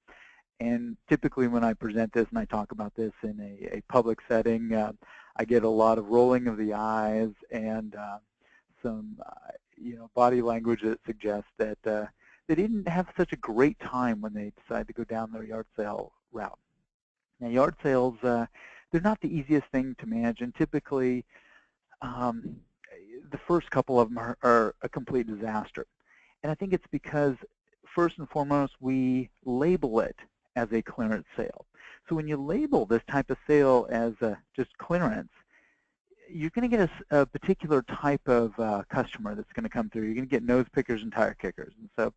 And typically when I present this and I talk about this in a public setting, I get a lot of rolling of the eyes and some body language that suggests that they didn't have such a great time when they decided to go down their yard sale route. Now, yard sales, they're not the easiest thing to manage, and typically the first couple of them are a complete disaster. And I think it's because, first and foremost, we label it as a clearance sale. So when you label this type of sale as just clearance, you're going to get a particular type of customer that's going to come through. You're going to get nose pickers and tire kickers. And so,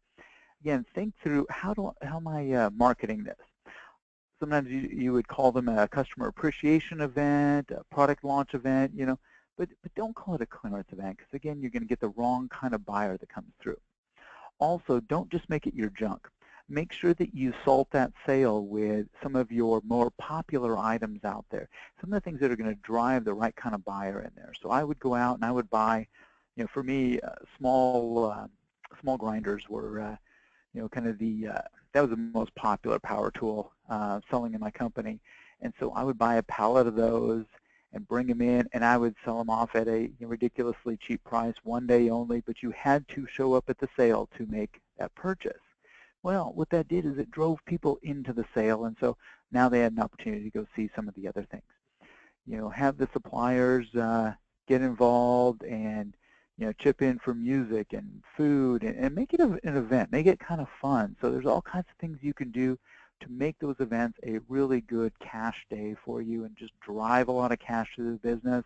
again, think through how am I marketing this? Sometimes you would call them a customer appreciation event, a product launch event, but don't call it a clearance event because, again, you're going to get the wrong kind of buyer that comes through. Also, don't just make it your junk. Make sure that you salt that sale with some of your more popular items out there, some of the things that are going to drive the right kind of buyer in there. So I would go out and I would buy, for me, small grinders were, kind of that was the most popular power tool selling in my company. And so I would buy a pallet of those, and bring them in, and I would sell them off at a ridiculously cheap price, one day only, but you had to show up at the sale to make that purchase. Well, what that did is it drove people into the sale, and so now they had an opportunity to go see some of the other things. Have the suppliers get involved and chip in for music and food, and make it an event, make it kind of fun. So there's all kinds of things you can do to make those events a really good cash day for you and just drive a lot of cash to the business.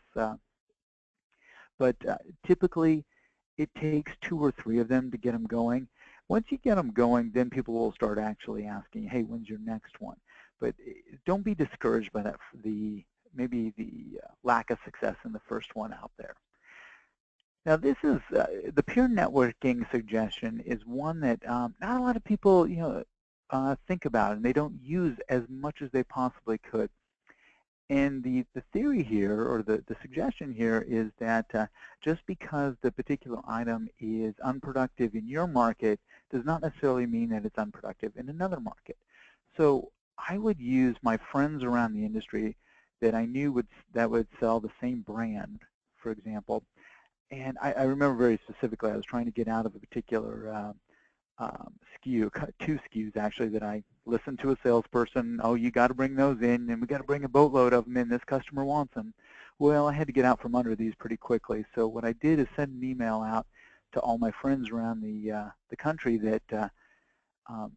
But typically, it takes 2 or 3 of them to get them going. Once you get them going, then people will start actually asking, hey, when's your next one? But don't be discouraged by that, maybe the lack of success in the first one out there. Now, this is the peer networking suggestion is one that not a lot of people think about, and they don't use as much as they possibly could. And the theory here, or the suggestion here, is that just because the particular item is unproductive in your market does not necessarily mean that it's unproductive in another market. So I would use my friends around the industry that I knew that would sell the same brand, for example. And I remember very specifically, I was trying to get out of a particular SKU, 2 SKUs actually, that I listened to a salesperson, oh, you got to bring those in, and we got to bring a boatload of them in, this customer wants them. Well, I had to get out from under these pretty quickly. So what I did is send an email out to all my friends around the country that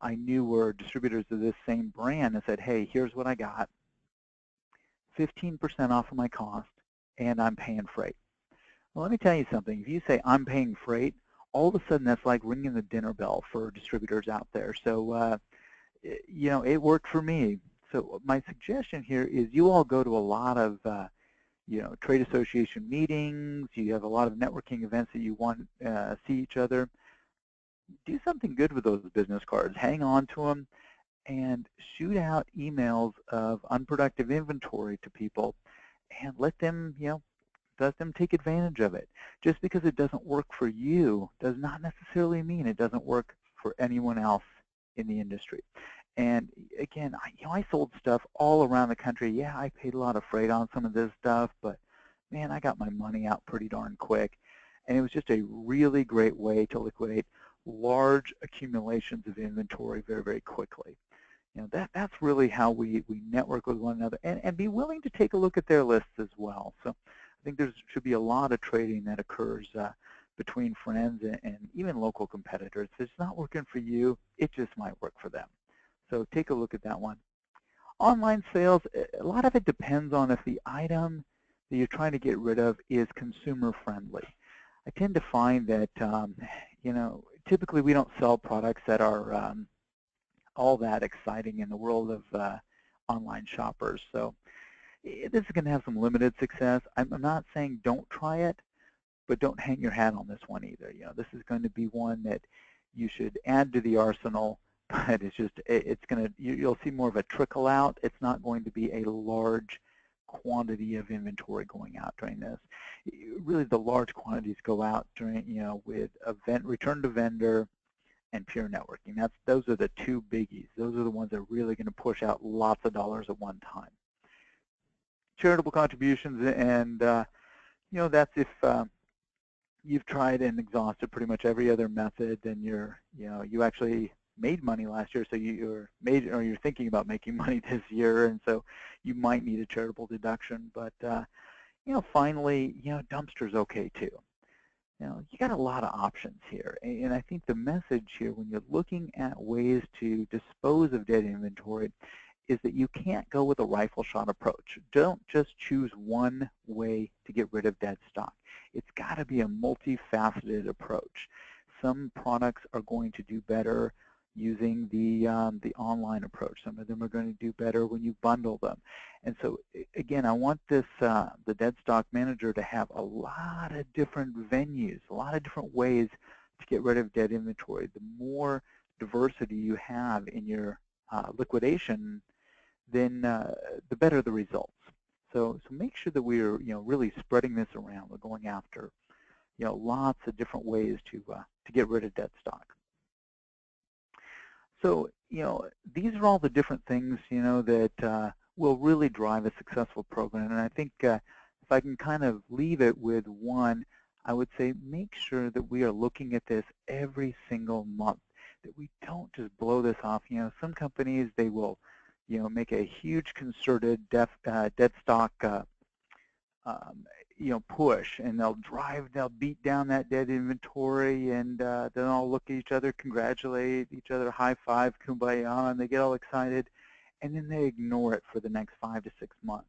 I knew were distributors of this same brand, and said, hey, here's what I got, 15% off of my cost, and I'm paying freight. Well, let me tell you something. If you say I'm paying freight, all of a sudden that's like ringing the dinner bell for distributors out there. So, it worked for me. So my suggestion here is you all go to a lot of, trade association meetings. You have a lot of networking events that you want to see each other. Do something good with those business cards. Hang on to them and shoot out emails of unproductive inventory to people and let them, let them take advantage of it. Just because it doesn't work for you does not necessarily mean it doesn't work for anyone else in the industry. And again, I sold stuff all around the country. Yeah, I paid a lot of freight on some of this stuff, but man, I got my money out pretty darn quick. And it was just a really great way to liquidate large accumulations of inventory very, very quickly. That's really how we network with one another, and be willing to take a look at their lists as well. So I think there should be a lot of trading that occurs between friends and even local competitors. If it's not working for you, it just might work for them. So take a look at that one. Online sales, a lot of it depends on if the item that you're trying to get rid of is consumer friendly. I tend to find that, typically we don't sell products that are all that exciting in the world of online shoppers. So this is going to have some limited success. I'm not saying don't try it, but don't hang your hat on this one either. This is going to be one that you should add to the arsenal, but you'll see more of a trickle out. It's not going to be a large quantity of inventory going out during this. Really, the large quantities go out during, with return to vendor and peer networking. Those are the 2 biggies. Those are the ones that are really going to push out lots of dollars at one time. Charitable contributions, and that's if you've tried and exhausted pretty much every other method, and you actually made money last year, so you're thinking about making money this year, and so you might need a charitable deduction. But finally, dumpster's okay too. You got a lot of options here, and I think the message here when you're looking at ways to dispose of dead inventory is that you can't go with a rifle shot approach. Don't just choose one way to get rid of dead stock. It's got to be a multifaceted approach. Some products are going to do better using the online approach. Some of them are going to do better when you bundle them. And so again, I want this the dead stock manager to have a lot of different venues, a lot of different ways to get rid of dead inventory. The more diversity you have in your liquidation, then the better the results. So make sure that we're really spreading this around. We're going after lots of different ways to get rid of dead stock. So these are all the different things that will really drive a successful program. And I think if I can kind of leave it with one, I would say make sure that we are looking at this every single month, that we don't just blow this off. Some companies, they will, make a huge concerted dead stock push, and they'll beat down that dead inventory, and then all look at each other, congratulate each other, high five, kumbaya, and they get all excited, and then they ignore it for the next 5 to 6 months.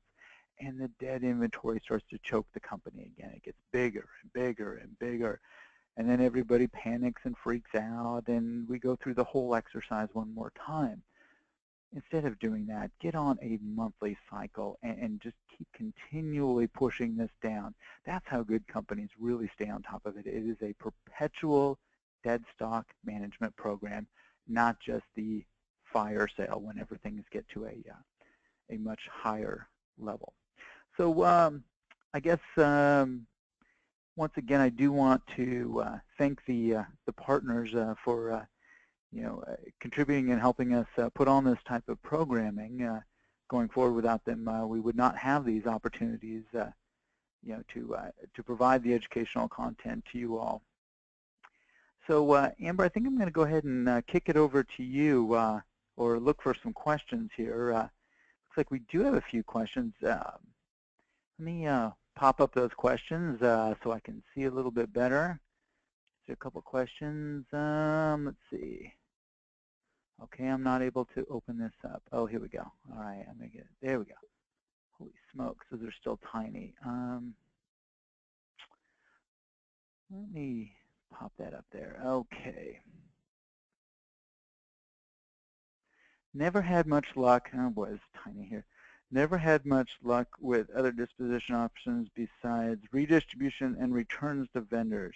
And the dead inventory starts to choke the company again. It gets bigger and bigger and bigger, and then everybody panics and freaks out, and we go through the whole exercise one more time. Instead of doing that, get on a monthly cycle and just keep continually pushing this down. That's how good companies really stay on top of it. It is a perpetual dead stock management program, not just the fire sale whenever things get to a much higher level. So I guess once again, I do want to thank the partners for contributing and helping us put on this type of programming. Going forward, without them, we would not have these opportunities, to provide the educational content to you all. So, Amber, I think I'm going to go ahead and kick it over to you, or look for some questions here. Looks like we do have a few questions. Let me pop up those questions so I can see a little bit better. There's a couple questions. Let's see. Okay, I'm not able to open this up. Oh, here we go. All right, I'm gonna get it. There we go. Holy smokes, those are still tiny. Let me pop that up there. Okay. Never had much luck. Oh boy, it's tiny here. Never had much luck with other disposition options besides redistribution and returns to vendors.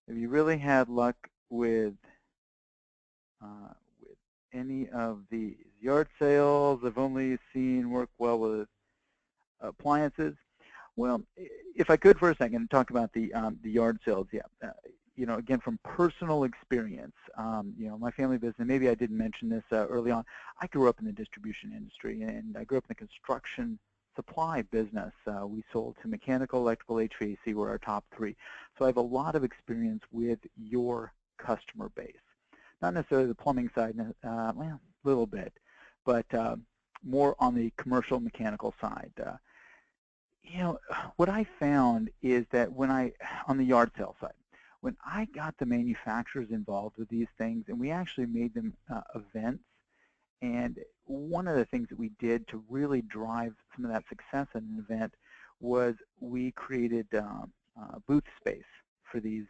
Have you really had luck with any of these? Yard sales, I've only seen work well with appliances. Well, if I could for a second talk about the yard sales, yeah. Again, from personal experience, my family business, maybe I didn't mention this early on, I grew up in the distribution industry, and I grew up in the construction supply business. We sold to mechanical, electrical, HVAC were our top three. So I have a lot of experience with your customer base. Not necessarily the plumbing side, well, a little bit, but more on the commercial mechanical side. What I found is that on the yard sale side, when I got the manufacturers involved with these things, and we actually made them events, and one of the things that we did to really drive some of that success in an event was we created booth space for these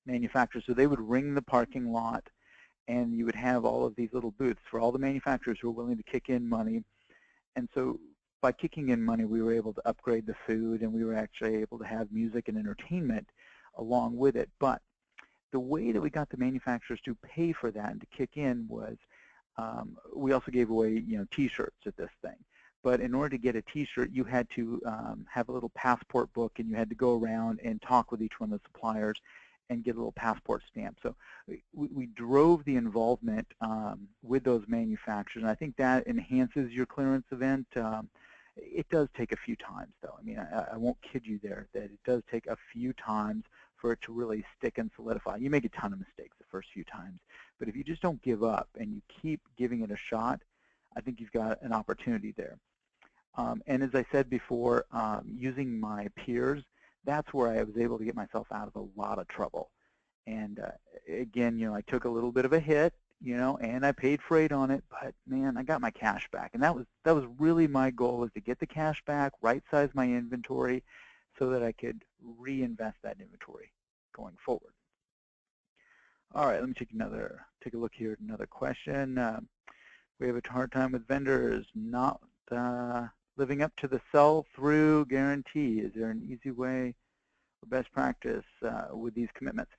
manufacturers. So they would ring the parking lot, and you would have all of these little booths for all the manufacturers who were willing to kick in money. And so by kicking in money, we were able to upgrade the food, and we were actually able to have music and entertainment along with it. But the way that we got the manufacturers to pay for that and to kick in was we also gave away T-shirts at this thing. But in order to get a T-shirt, you had to have a little passport book, and you had to go around and talk with each one of the suppliers and get a little passport stamp. So we drove the involvement with those manufacturers, and I think that enhances your clearance event. It does take a few times, though. I mean, I won't kid you there that it does take a few times for it to really stick and solidify. You make a ton of mistakes the first few times, but if you just don't give up and you keep giving it a shot, I think you've got an opportunity there. And as I said before, using my peers, that's where I was able to get myself out of a lot of trouble. And again, I took a little bit of a hit, and I paid freight on it, but man, I got my cash back. And that was really my goal, was to get the cash back, right-size my inventory so that I could reinvest that inventory going forward. All right, let me take a look here at another question. We have a hard time with vendors not living up to the sell-through guarantee. Is there an easy way or best practice with these commitments?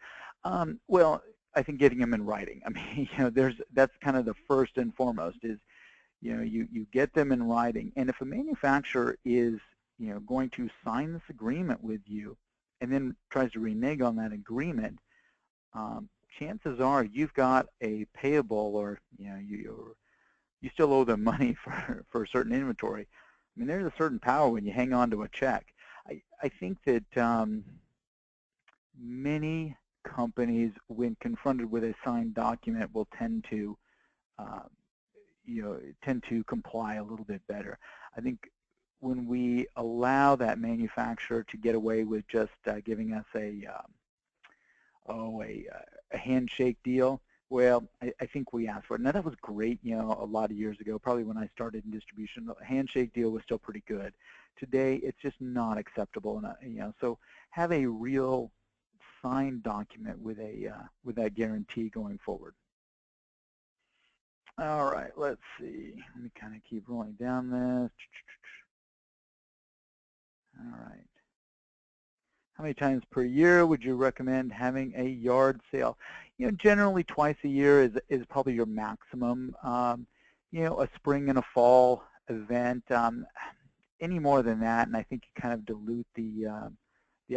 Well, I think getting them in writing. I mean, that's kind of the first and foremost is, you get them in writing. And if a manufacturer is, going to sign this agreement with you and then tries to renege on that agreement, chances are you've got a payable, or you still owe them money for a certain inventory. I mean, there's a certain power when you hang on to a check. I think that many companies, when confronted with a signed document, will tend to comply a little bit better. I think when we allow that manufacturer to get away with just giving us a handshake deal, well, I think we asked for it. Now, that was great, a lot of years ago, probably when I started in distribution. A handshake deal was still pretty good. Today, it's just not acceptable, and so have a real signed document with that guarantee going forward. All right, let's see. Let me kind of keep rolling down this. All right. How many times per year would you recommend having a yard sale? Generally twice a year is probably your maximum. A spring and a fall event, any more than that, and I think you kind of dilute the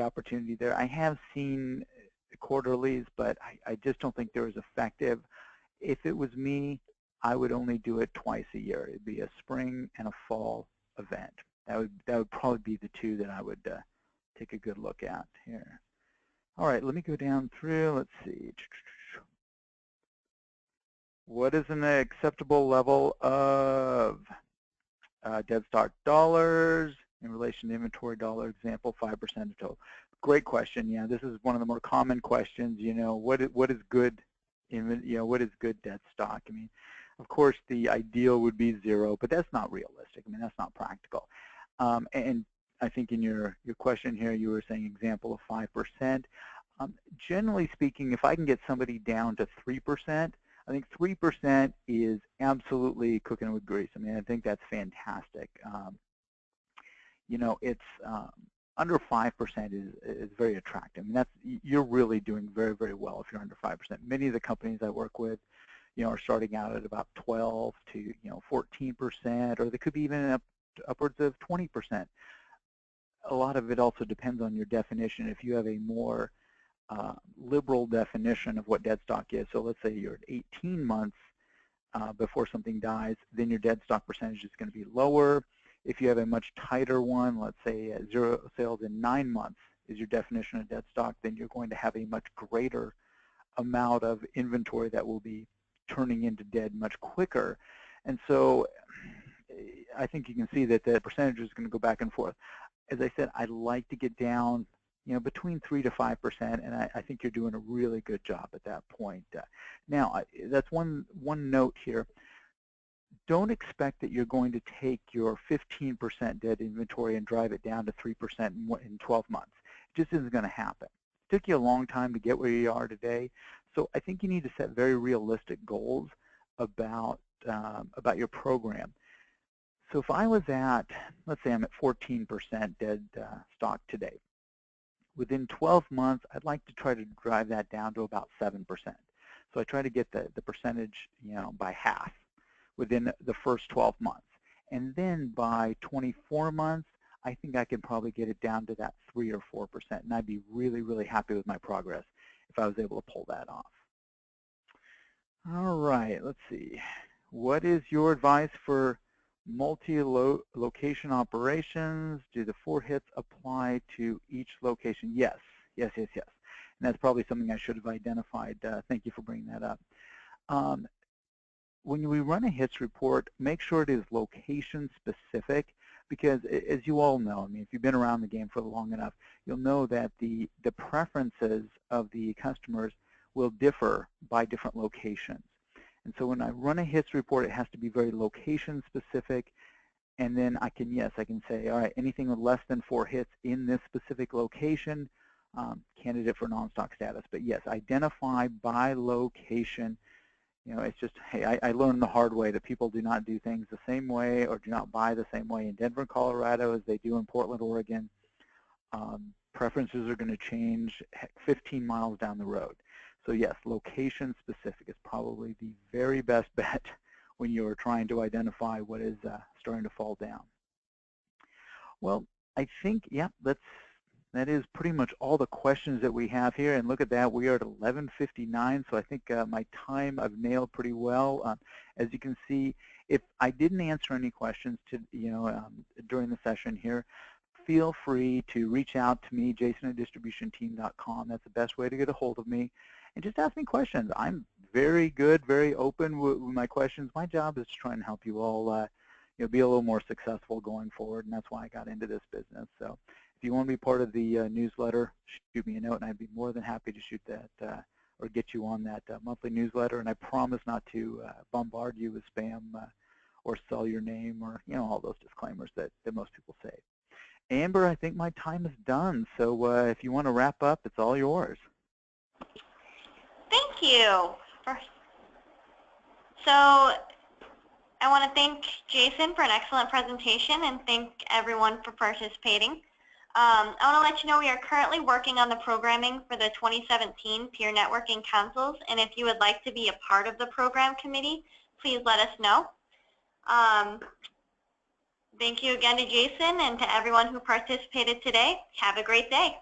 opportunity there. I have seen quarterlies, but I just don't think they're as effective. If it was me, I would only do it twice a year. It'd be a spring and a fall event. That would probably be the two that I would take a good look at here. All right, let me go down through. Let's see. What is an acceptable level of dead stock dollars in relation to inventory dollar? Example, 5% of total. Great question. Yeah, this is one of the more common questions. What is good? What is good dead stock? I mean, of course, the ideal would be 0, but that's not realistic. I mean, that's not practical. And I think in your question here, you were saying example of 5%. Generally speaking, if I can get somebody down to 3%, I think 3% is absolutely cooking with grease. I mean, I think that's fantastic. It's under 5% is very attractive. I mean, you're really doing very, very well if you're under 5%. Many of the companies I work with, are starting out at about 12 to 14%, or they could be even upwards of 20%. A lot of it also depends on your definition. If you have a more liberal definition of what dead stock is, so let's say you're at 18 months before something dies, then your dead stock percentage is going to be lower. If you have a much tighter one, let's say 0 sales in 9 months is your definition of dead stock, then you're going to have a much greater amount of inventory that will be turning into dead much quicker. And so I think you can see that the percentage is going to go back and forth. As I said, I'd like to get down between 3 to 5%, and I think you're doing a really good job at that point. Now, that's one note here. Don't expect that you're going to take your 15% dead inventory and drive it down to 3% in 12 months. It just isn't going to happen. It took you a long time to get where you are today, so I think you need to set very realistic goals about your program. So if I was at, let's say I'm at 14% dead stock today, within 12 months, I'd like to try to drive that down to about 7%. So I try to get the percentage, by half within the first 12 months. And then by 24 months, I think I can probably get it down to that 3 or 4%. And I'd be really, really happy with my progress if I was able to pull that off. All right, let's see. What is your advice for multi-location operations? Do the 4 hits apply to each location? Yes, yes, yes, yes. And that's probably something I should have identified. Thank you for bringing that up. When we run a hits report, make sure it is location specific, because as you all know, I mean, if you've been around the game for long enough, you'll know that the preferences of the customers will differ by different locations. And so when I run a hits report, it has to be very location specific, and then I can say, all right, anything with less than 4 hits in this specific location, candidate for non-stock status. But yes, identify by location. It's just, hey, I learned the hard way that people do not do things the same way or do not buy the same way in Denver, Colorado as they do in Portland, Oregon. Preferences are going to change 15 miles down the road. So yes, location specific is probably the very best bet when you're trying to identify what is starting to fall down. Well, I think, yeah, that is pretty much all the questions that we have here. And look at that, we are at 11:59, so I think my time I've nailed pretty well. As you can see, if I didn't answer any questions during the session here, feel free to reach out to me, jason@distributionteam.com. That's the best way to get a hold of me. And just ask me questions. I'm very good, very open with my questions. My job is to try and help you all be a little more successful going forward, and that's why I got into this business. So if you want to be part of the newsletter, shoot me a note, and I'd be more than happy to shoot that or get you on that monthly newsletter. And I promise not to bombard you with spam or sell your name or all those disclaimers that most people say. Amber, I think my time is done. So if you want to wrap up, it's all yours. Thank you. So I want to thank Jason for an excellent presentation and thank everyone for participating. I want to let you know we are currently working on the programming for the 2017 Peer Networking Councils, and if you would like to be a part of the program committee, please let us know. Thank you again to Jason and to everyone who participated today. Have a great day.